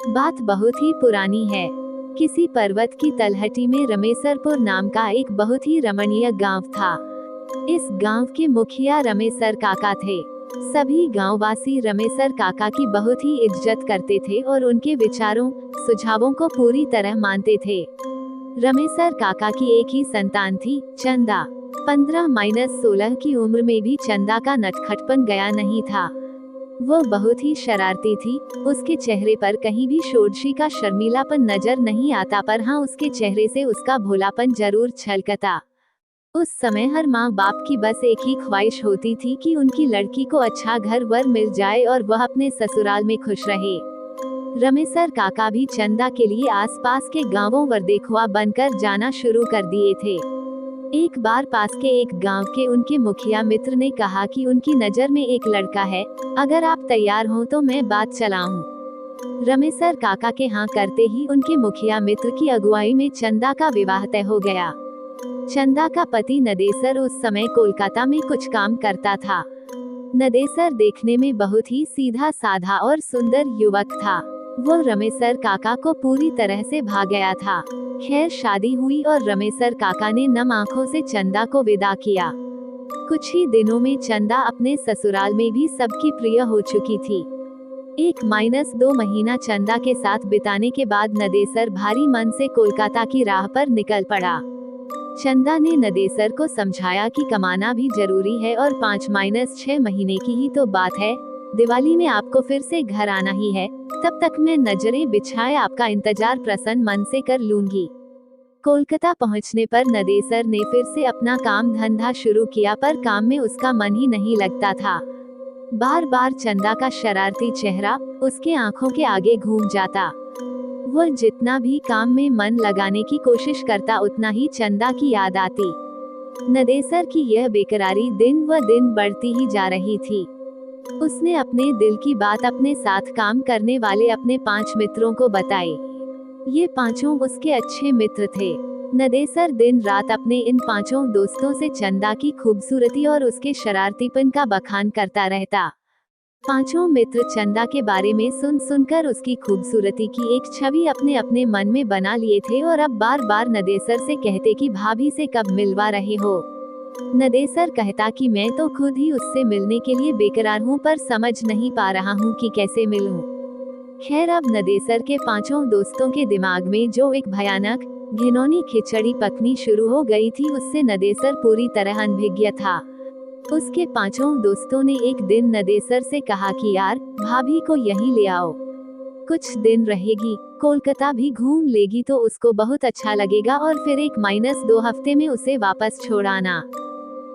बात बहुत ही पुरानी है। किसी पर्वत की तलहटी में रमेसरपुर नाम का एक बहुत ही रमणीय गांव था। इस गांव के मुखिया रमेसर काका थे। सभी गांववासी रमेसर काका की बहुत ही इज्जत करते थे और उनके विचारों, सुझावों को पूरी तरह मानते थे। रमेसर काका की एक ही संतान थी, चंदा। 15-16 की उम्र में भी चंदा का नटखटपन गया नहीं था। वो बहुत ही शरारती थी। उसके चेहरे पर कहीं भी षोडशी का शर्मीलापन नजर नहीं आता, पर हाँ, उसके चेहरे से उसका भोलापन जरूर छलकता। उस समय हर माँ बाप की बस एक ही ख्वाहिश होती थी कि उनकी लड़की को अच्छा घर वर मिल जाए और वह अपने ससुराल में खुश रहे। रमेसर काका भी चंदा के लिए आसपास के गांवों वर देखुआ बनकर जाना शुरू कर दिए थे। एक बार पास के एक गांव के उनके मुखिया मित्र ने कहा कि उनकी नजर में एक लड़का है, अगर आप तैयार हो तो मैं बात चलाऊं। रमेसर काका के हाँ करते ही उनके मुखिया मित्र की अगुवाई में चंदा का विवाह तय हो गया। चंदा का पति नदेसर उस समय कोलकाता में कुछ काम करता था। नदेसर देखने में बहुत ही सीधा साधा और सुंदर युवक था। वो रमेसर काका को पूरी तरह से भा गया था। खैर, शादी हुई और रमेसर काका ने नम आंखों से चंदा को विदा किया। कुछ ही दिनों में चंदा अपने ससुराल में भी सबकी प्रिय हो चुकी थी। 1-2 महीना चंदा के साथ बिताने के बाद नदेसर भारी मन से कोलकाता की राह पर निकल पड़ा। चंदा ने नदेसर को समझाया कि कमाना भी जरूरी है और 5-6 महीने की ही तो बात है, दिवाली में आपको फिर से घर आना ही है, तब तक मैं नजरें बिछाए आपका इंतजार प्रसन्न मन से कर लूंगी। कोलकाता पहुंचने पर नदेसर ने फिर से अपना काम धंधा शुरू किया, पर काम में उसका मन ही नहीं लगता था। बार बार चंदा का शरारती चेहरा उसके आंखों के आगे घूम जाता। वह जितना भी काम में मन लगाने की कोशिश करता, उतना ही चंदा की याद आती। नदेसर की यह बेकरारी दिन व दिन बढ़ती ही जा रही थी। उसने अपने दिल की बात अपने साथ काम करने वाले अपने 5 मित्रों को बताई। ये पांचों उसके अच्छे मित्र थे। नदेसर दिन रात अपने इन 5 दोस्तों से चंदा की खूबसूरती और उसके शरारतीपन का बखान करता रहता। 5 मित्र चंदा के बारे में सुनकर उसकी खूबसूरती की एक छवि अपने अपने मन में बना लिए थे और अब बार बार नदेसर से कहते कि भाभी से कब मिलवा रहे हो। नदेसर कहता कि मैं तो खुद ही उससे मिलने के लिए बेकरार हूँ, पर समझ नहीं पा रहा हूँ कि कैसे मिलूं। खैर, अब नदेसर के 5 दोस्तों के दिमाग में जो एक भयानक घिनौनी खिचड़ी पकनी शुरू हो गई थी, उससे नदेसर पूरी तरह अनभिज्ञ था। उसके 5 दोस्तों ने एक दिन नदेसर से कहा कि यार, भाभी को यहीं ले आओ, कुछ दिन रहेगी, कोलकाता भी घूम लेगी तो उसको बहुत अच्छा लगेगा और फिर 1-2 हफ्ते में उसे वापस छोड़ आना।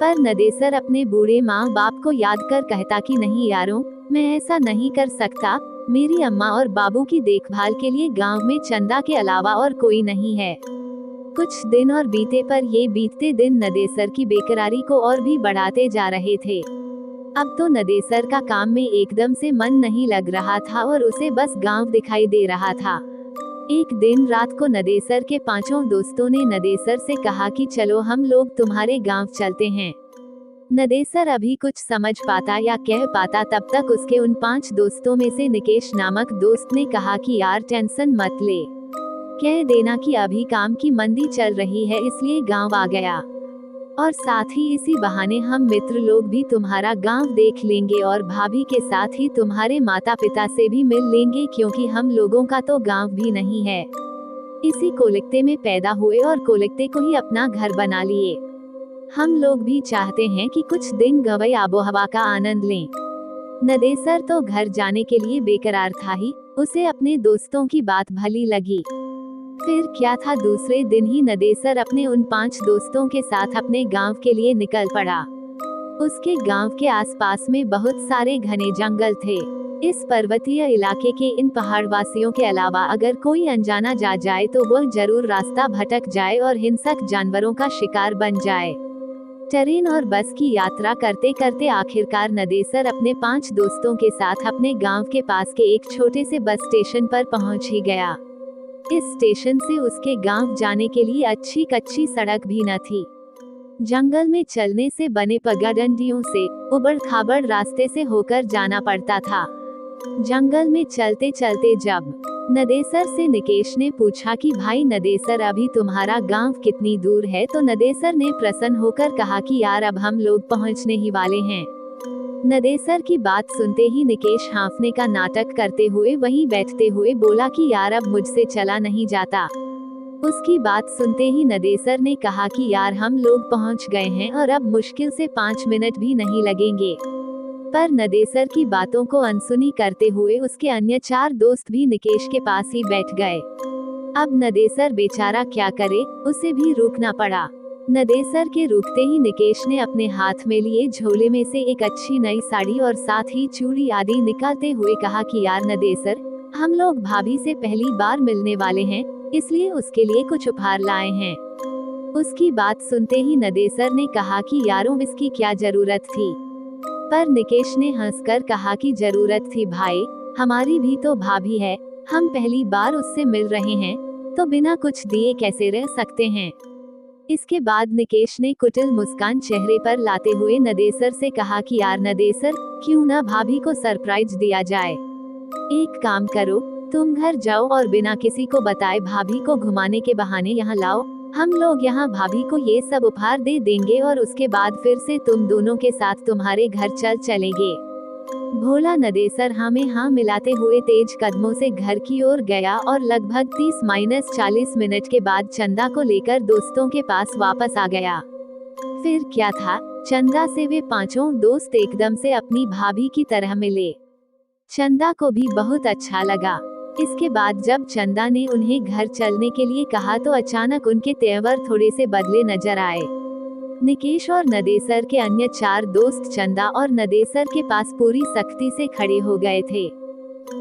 पर नदेसर अपने बूढ़े माँ बाप को याद कर कहता कि नहीं यारों, मैं ऐसा नहीं कर सकता, मेरी अम्मा और बाबू की देखभाल के लिए गांव में चंदा के अलावा और कोई नहीं है। कुछ दिन और बीते, पर ये बीतते दिन नदेसर की बेकरारी को और भी बढ़ाते जा रहे थे। अब तो नदेसर का काम में एकदम से मन नहीं लग रहा था और उसे बस गांव दिखाई दे रहा था। एक दिन रात को नदेसर के 5 दोस्तों ने नदेसर से कहा कि चलो हम लोग तुम्हारे गांव चलते हैं। नदेसर अभी कुछ समझ पाता या कह पाता, तब तक उसके उन 5 दोस्तों में से निकेश नामक दोस्त ने कहा कि यार टेंशन मत ले, कह देना कि अभी काम की मंदी चल रही है इसलिए गांव आ गया, और साथ ही इसी बहाने हम मित्र लोग भी तुम्हारा गांव देख लेंगे और भाभी के साथ ही तुम्हारे माता पिता से भी मिल लेंगे, क्योंकि हम लोगों का तो गांव भी नहीं है। इसी कोलकाता में पैदा हुए और कोलकाता को ही अपना घर बना लिए। हम लोग भी चाहते हैं कि कुछ दिन गवई आबोहवा का आनंद लें। नदेसर तो घर जाने के लिए बेकरार था ही, उसे अपने दोस्तों की बात भली लगी। फिर क्या था, दूसरे दिन ही नदेसर अपने उन 5 दोस्तों के साथ अपने गांव के लिए निकल पड़ा। उसके गांव के आसपास में बहुत सारे घने जंगल थे। इस पर्वतीय इलाके के इन पहाड़वासियों के अलावा अगर कोई अनजाना जा जाए तो वह जरूर रास्ता भटक जाए और हिंसक जानवरों का शिकार बन जाए। ट्रेन और बस की यात्रा करते करते आखिरकार नदेसर अपने 5 दोस्तों के साथ अपने गांव के पास के एक छोटे से बस स्टेशन पर पहुंच ही गया। इस स्टेशन से उसके गांव जाने के लिए अच्छी कच्ची सड़क भी न थी। जंगल में चलने से बने पगडंडियों से उबड़ खाबड़ रास्ते से होकर जाना पड़ता था। जंगल में चलते चलते जब नदेसर से निकेश ने पूछा कि भाई नदेसर अभी तुम्हारा गांव कितनी दूर है, तो नदेसर ने प्रसन्न होकर कहा कि यार अब हम लोग पहुंचने ही वाले हैं। नदेसर की बात सुनते ही निकेश हाँफने का नाटक करते हुए वहीं बैठते हुए बोला कि यार अब मुझसे चला नहीं जाता। उसकी बात सुनते ही नदेसर ने कहा कि यार हम लोग पहुंच गए हैं और अब मुश्किल से 5 मिनट भी नहीं लगेंगे। पर नदेसर की बातों को अनसुनी करते हुए उसके अन्य 4 दोस्त भी निकेश के पास ही बैठ गए। अब नदेसर बेचारा क्या करे, उसे भी रुकना पड़ा। नदेसर के रुकते ही निकेश ने अपने हाथ में लिए झोले में से एक अच्छी नई साड़ी और साथ ही चूड़ी आदि निकालते हुए कहा कि यार नदेसर, हम लोग भाभी से पहली बार मिलने वाले हैं, इसलिए उसके लिए कुछ उपहार लाए हैं। उसकी बात सुनते ही नदेसर ने कहा कि यारों इसकी क्या जरूरत थी। पर निकेश ने हंसकर कहा कि जरूरत थी भाई, हमारी भी तो भाभी है, हम पहली बार उससे मिल रहे हैं, तो बिना कुछ दिए कैसे रह सकते हैं। इसके बाद निकेश ने कुटिल मुस्कान चेहरे पर लाते हुए नदेसर से कहा कि यार नदेसर, क्यों ना भाभी को सरप्राइज दिया जाए। एक काम करो, तुम घर जाओ और बिना किसी को बताए भाभी को घुमाने के बहाने यहाँ लाओ, हम लोग यहाँ भाभी को ये सब उपहार दे देंगे और उसके बाद फिर से तुम दोनों के साथ तुम्हारे घर चलेंगे। भोला नदेसर हाँ में हाँ मिलाते हुए तेज कदमों से घर की ओर गया और लगभग 30-40 मिनट के बाद चंदा को लेकर दोस्तों के पास वापस आ गया। फिर क्या था, चंदा से वे पांचों दोस्त एकदम से अपनी भाभी की तरह मिले। चंदा को भी बहुत अच्छा लगा। इसके बाद जब चंदा ने उन्हें घर चलने के लिए कहा तो अचानक उनके तेवर थोड़े से बदले नजर आए। निकेश और नदेसर के अन्य 4 दोस्त चंदा और नदेसर के पास पूरी सख्ती से खड़े हो गए थे।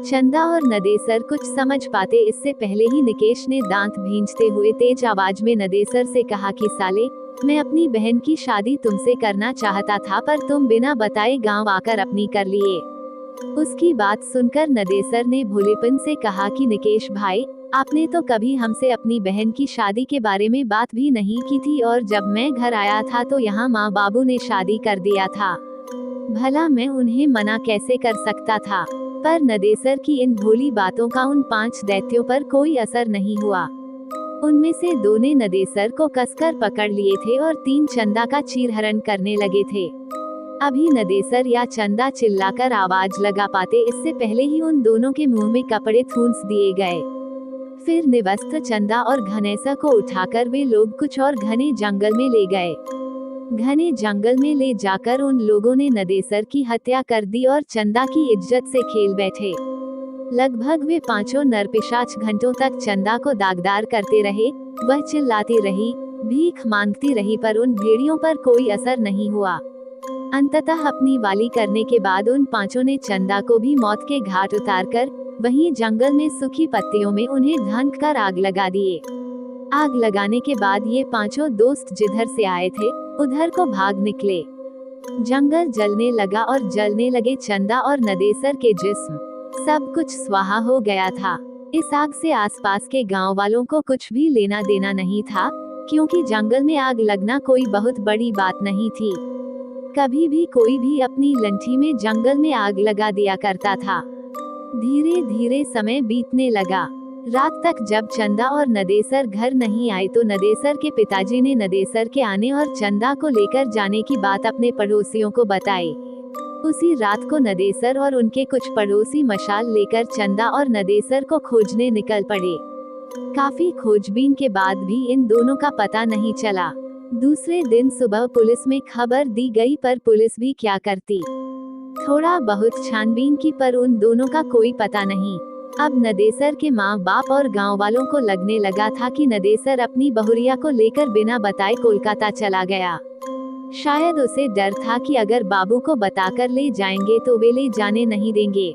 चंदा और नदेसर कुछ समझ पाते इससे पहले ही निकेश ने दांत भींचते हुए तेज आवाज में नदेसर से कहा कि साले, मैं अपनी बहन की शादी तुमसे करना चाहता था, पर तुम बिना बताए गांव आकर अपनी कर लिए। उसकी बात सुनकर नदेसर ने भोलेपन से कहा कि निकेश भाई, आपने तो कभी हमसे अपनी बहन की शादी के बारे में बात भी नहीं की थी, और जब मैं घर आया था तो यहाँ माँ बाबू ने शादी कर दिया था, भला मैं उन्हें मना कैसे कर सकता था। पर नदेसर की इन भोली बातों का उन 5 दैत्यों पर कोई असर नहीं हुआ। उनमें से 2 ने नदेसर को कसकर पकड़ लिए थे और 3 चंदा का चीरहरण करने लगे थे। अभी नदेसर या चंदा चिल्लाकर आवाज लगा पाते इससे पहले ही उन दोनों के मुंह में कपड़े ठूंस दिए गए। फिर निवस्त्र चंदा और घनेसा को उठाकर वे लोग कुछ और घने जंगल में ले गए। घने जंगल में ले जाकर उन लोगों ने नदेसर की हत्या कर दी और चंदा की इज्जत से खेल बैठे। लगभग वे 5 नरपिशाच घंटों तक चंदा को दागदार करते रहे। वह चिल्लाती रही, भीख मांगती रही, पर उन भेड़ियों पर कोई असर नहीं हुआ। अंततः अपनी वाली करने के बाद उन 5 ने चंदा को भी मौत के घाट उतारकर वहीं जंगल में सूखी पत्तियों में उन्हें ढंक कर आग लगा दिए। आग लगाने के बाद ये 5 दोस्त जिधर से आए थे उधर को भाग निकले। जंगल जलने लगा और जलने लगे चंदा और नदेसर के जिस्म। सब कुछ स्वाहा हो गया था। इस आग से आसपास के गांव वालों को कुछ भी लेना देना नहीं था, क्योंकि जंगल में आग लगना कोई बहुत बड़ी बात नहीं थी। कभी भी कोई भी अपनी लंठी में जंगल में आग लगा दिया करता था। धीरे धीरे समय बीतने लगा। रात तक जब चंदा और नदेसर घर नहीं आए तो नदेसर के पिताजी ने नदेसर के आने और चंदा को लेकर जाने की बात अपने पड़ोसियों को बताई। उसी रात को नदेसर और उनके कुछ पड़ोसी मशाल लेकर चंदा और नदेसर को खोजने निकल पड़े। काफी खोजबीन के बाद भी इन दोनों का पता नहीं चला। दूसरे दिन सुबह पुलिस में खबर दी गई, पर पुलिस भी क्या करती। थोड़ा बहुत छानबीन की, पर उन दोनों का कोई पता नहीं। अब नदेसर के माँ बाप और गांव वालों को लगने लगा था कि नदेसर अपनी बहुरिया को लेकर बिना बताए कोलकाता चला गया। शायद उसे डर था कि अगर बाबू को बताकर ले जाएंगे तो वे ले जाने नहीं देंगे।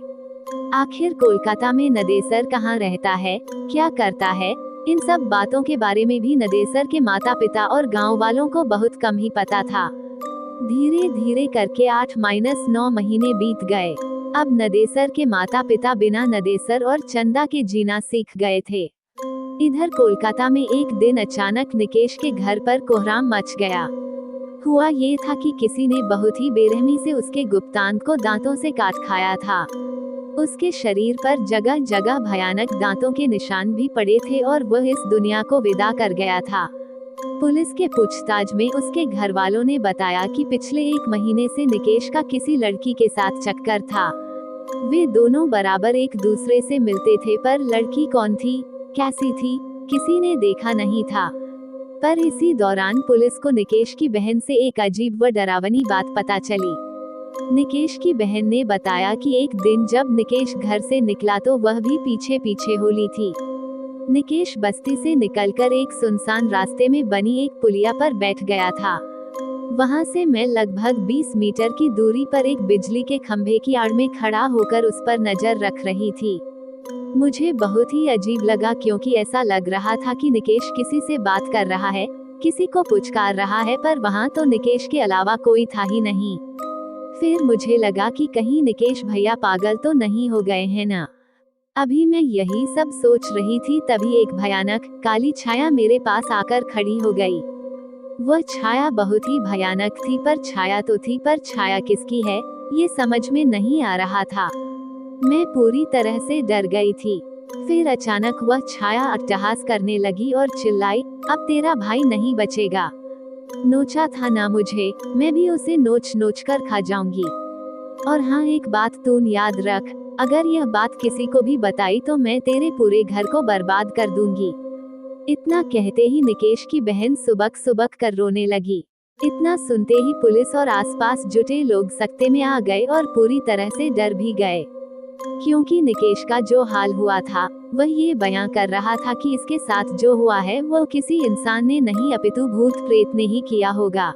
आखिर कोलकाता में नदेसर कहाँ रहता है, क्या करता है, इन सब बातों के बारे में भी नदेसर के माता पिता और गांव वालों को बहुत कम ही पता था। धीरे धीरे करके 8-9 महीने बीत गए। अब नदेसर के माता पिता बिना नदेसर और चंदा के जीना सीख गए थे। इधर कोलकाता में एक दिन अचानक निकेश के घर पर कोहराम मच गया। हुआ ये था कि किसी ने बहुत ही बेरहमी से उसके गुप्तांग को दांतों से काट खाया था। उसके शरीर पर जगह जगह भयानक दांतों के निशान भी पड़े थे और वह इस दुनिया को विदा कर गया था। पुलिस के पूछताछ में उसके घर वालों ने बताया कि पिछले 1 महीने से निकेश का किसी लड़की के साथ चक्कर था। वे दोनों बराबर एक दूसरे से मिलते थे, पर लड़की कौन थी, कैसी थी, किसी ने देखा नहीं था। पर इसी दौरान पुलिस को निकेश की बहन से एक अजीब व डरावनी बात पता चली। निकेश की बहन ने बताया कि एक दिन जब निकेश घर से निकला तो वह भी पीछे पीछे होली थी। निकेश बस्ती से निकलकर एक सुनसान रास्ते में बनी एक पुलिया पर बैठ गया था। वहां से मैं लगभग 20 मीटर की दूरी पर एक बिजली के खंभे की आड़ में खड़ा होकर उस पर नजर रख रही थी। मुझे बहुत ही अजीब लगा, क्योंकि ऐसा लग रहा था कि निकेश किसी से बात कर रहा है, किसी को पुचकार रहा है, पर वहां तो निकेश के अलावा कोई था ही नहीं। फिर मुझे लगा कि कहीं निकेश भैया पागल तो नहीं हो गए हैं ना। अभी मैं यही सब सोच रही थी, तभी एक भयानक काली छाया मेरे पास आकर खड़ी हो गई। वह छाया बहुत ही भयानक थी, पर छाया तो थी, पर छाया किसकी है ये समझ में नहीं आ रहा था। मैं पूरी तरह से डर गई थी। फिर अचानक वह छाया अट्टहास करने लगी और चिल्लाई, अब तेरा भाई नहीं बचेगा। नोचा था ना मुझे, मैं भी उसे नोच नोच कर खा जाऊंगी। और हाँ, एक बात तू याद रख, अगर यह बात किसी को भी बताई तो मैं तेरे पूरे घर को बर्बाद कर दूंगी। इतना कहते ही निकेश की बहन सुबक सुबक कर रोने लगी। इतना सुनते ही पुलिस और आसपास जुटे लोग सकते में आ गए और पूरी तरह से डर भी गए, क्योंकि निकेश का जो हाल हुआ था वह ये बयां कर रहा था कि इसके साथ जो हुआ है वो किसी इंसान ने नहीं अपितु भूत प्रेत ने ही किया होगा।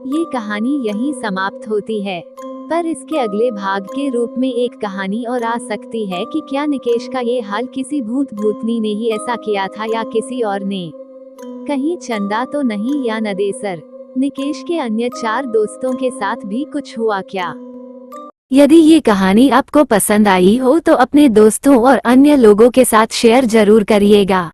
ये कहानी यहीं समाप्त होती है, पर इसके अगले भाग के रूप में एक कहानी और आ सकती है कि क्या निकेश का ये हाल किसी भूत भूतनी ने ही ऐसा किया था या किसी और ने। कहीं चंदा तो नहीं या नदेसर, निकेश के अन्य 4 दोस्तों के साथ भी कुछ हुआ क्या? यदि ये कहानी आपको पसंद आई हो तो अपने दोस्तों और अन्य लोगों के साथ शेयर जरूर करिएगा।